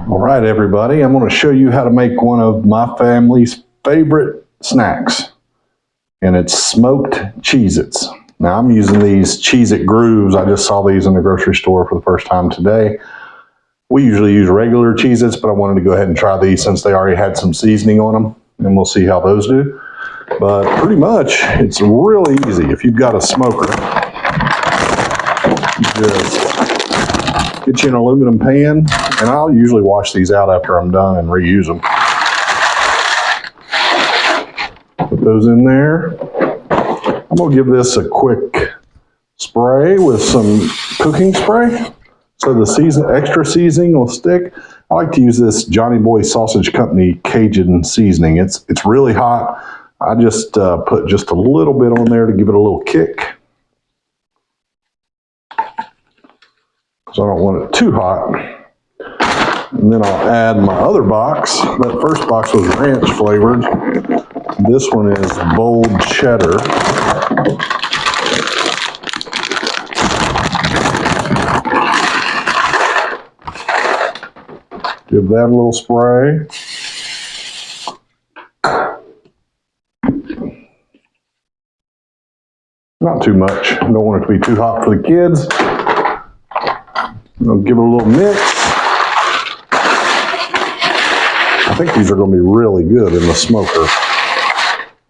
All right, everybody, I'm going to show you how to make one of my family's favorite snacks, and it's smoked Cheez-Its. Now, I'm using these Cheez-It grooves. I just saw these in the grocery store for the first time today. We usually use regular Cheez-Its, but I wanted to go ahead and try these since they already had some seasoning on them, and we'll see how those do. But pretty much, it's really easy. If you've got a smoker, you just get you an aluminum pan, and I'll usually wash these out after I'm done and reuse them. Put those in there. I'm gonna give this a quick spray with some cooking spray so the extra seasoning will stick. I like to use this Johnny Boy Sausage Company Cajun seasoning. It's really hot. I just put just a little bit on there to give it a little kick. So I don't want it too hot. And then I'll add my other box. That first box was ranch flavored. This one is bold cheddar. Give that a little spray. Not too much. Don't want it to be too hot for the kids. I'll give it a little mix. I think these are going to be really good in the smoker.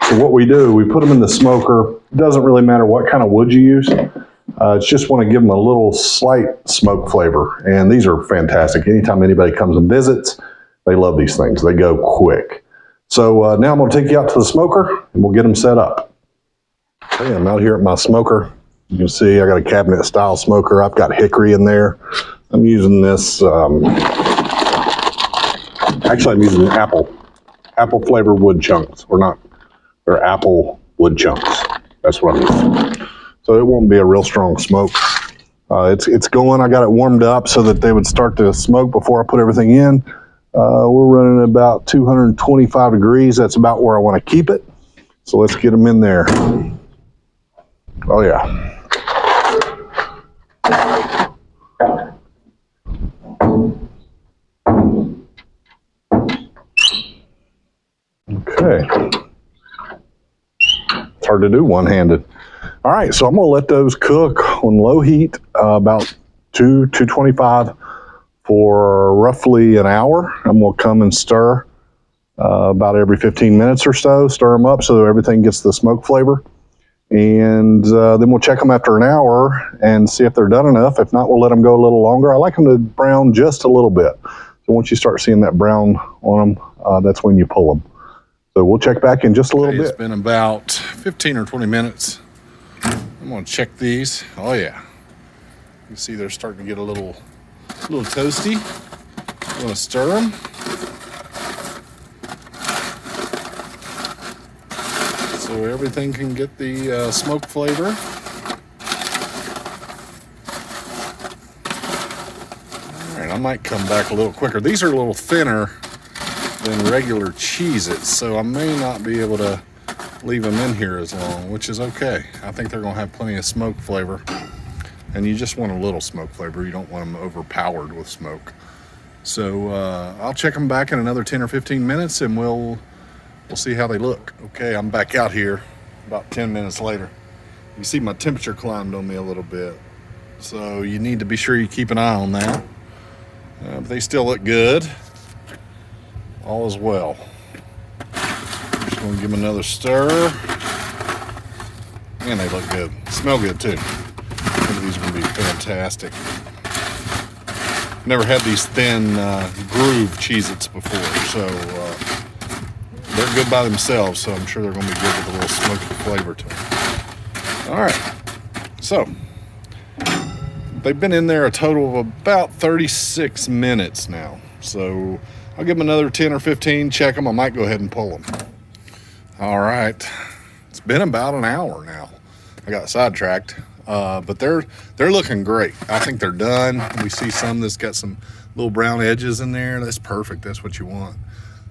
So what we do, we put them in the smoker. It doesn't really matter what kind of wood you use. It's just want to give them a little slight smoke flavor. And these are fantastic. Anytime anybody comes and visits, they love these things. They go quick. So now I'm going to take you out to the smoker and we'll get them set up. Okay, I'm out here at my smoker. You can see I got a cabinet style smoker. I've got hickory in there. I'm using this, actually I'm using apple flavored wood chunks. They're apple wood chunks. That's what I'm using. So it won't be a real strong smoke. It's going, I got it warmed up so that they would start to smoke before I put everything in. We're running about 225 degrees. That's about where I want to keep it. So let's get them in there. Oh yeah. Okay. It's hard to do one-handed. All right, so I'm gonna let those cook on low heat, about 225 for roughly an hour. I'm gonna come and stir about every 15 minutes or so, stir them up so everything gets the smoke flavor. And then we'll check them after an hour and see if they're done enough. If not, we'll let them go a little longer. I like them to brown just a little bit. So once you start seeing that brown on them, that's when you pull them. So we'll check back in just a little bit. It's been about 15 or 20 minutes. I'm gonna check these. Oh yeah. You can see they're starting to get a little toasty. I'm gonna stir them. So everything can get the smoke flavor. All right, I might come back a little quicker. These are a little thinner than regular Cheez-Its, so I may not be able to leave them in here as long, which is okay. I think they're gonna have plenty of smoke flavor. And you just want a little smoke flavor. You don't want them overpowered with smoke. So I'll check them back in another 10 or 15 minutes and we'll see how they look. Okay, I'm back out here about 10 minutes later. You see my temperature climbed on me a little bit. So you need to be sure you keep an eye on that. But they still look good. All is well. Just gonna give them another stir. And they look good. Smell good too. I think these are gonna be fantastic. Never had these thin groove Cheez-Its before, so they're good by themselves, so I'm sure they're gonna be good with a little smoky flavor to them. All right, so they've been in there a total of about 36 minutes now. So I'll give them another 10 or 15, check them. I might go ahead and pull them. All right, it's been about an hour now. I got sidetracked, but they're looking great. I think they're done. We see some that's got some little brown edges in there. That's perfect. That's what you want.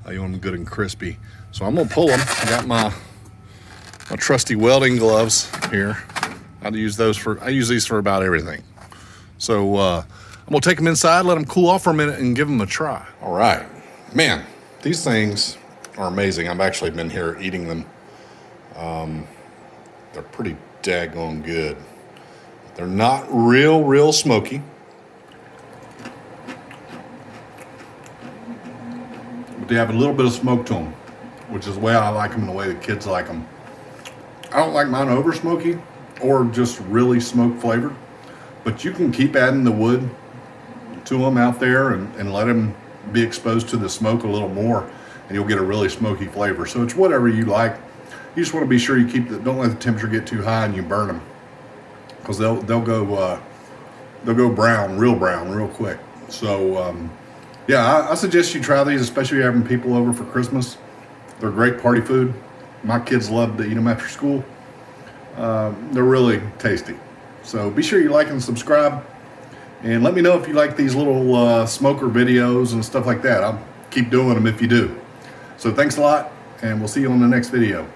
You want them good and crispy. So I'm gonna pull them. I got my trusty welding gloves here. I use these for about everything. So I'm We'll take them inside, let them cool off for a minute, and give them a try. All right. Man, these things are amazing. I've actually been here eating them. They're pretty daggone good. They're not real smoky. But they have a little bit of smoke to them, which is the way I like them and the way the kids like them. I don't like mine over smoky or just really smoke flavored, but you can keep adding the wood to them out there and let them be exposed to the smoke a little more, and you'll get a really smoky flavor. So it's whatever you like. You just want to be sure you don't let the temperature get too high and you burn them, because they'll go brown real quick. So yeah, I suggest you try these, especially if you're having people over for Christmas. They're great party food. My kids love to eat them after school. They're really tasty. So be sure you like and subscribe, and let me know if you like these little smoker videos and stuff like that. I'll keep doing them if you do. So thanks a lot, and we'll see you on the next video.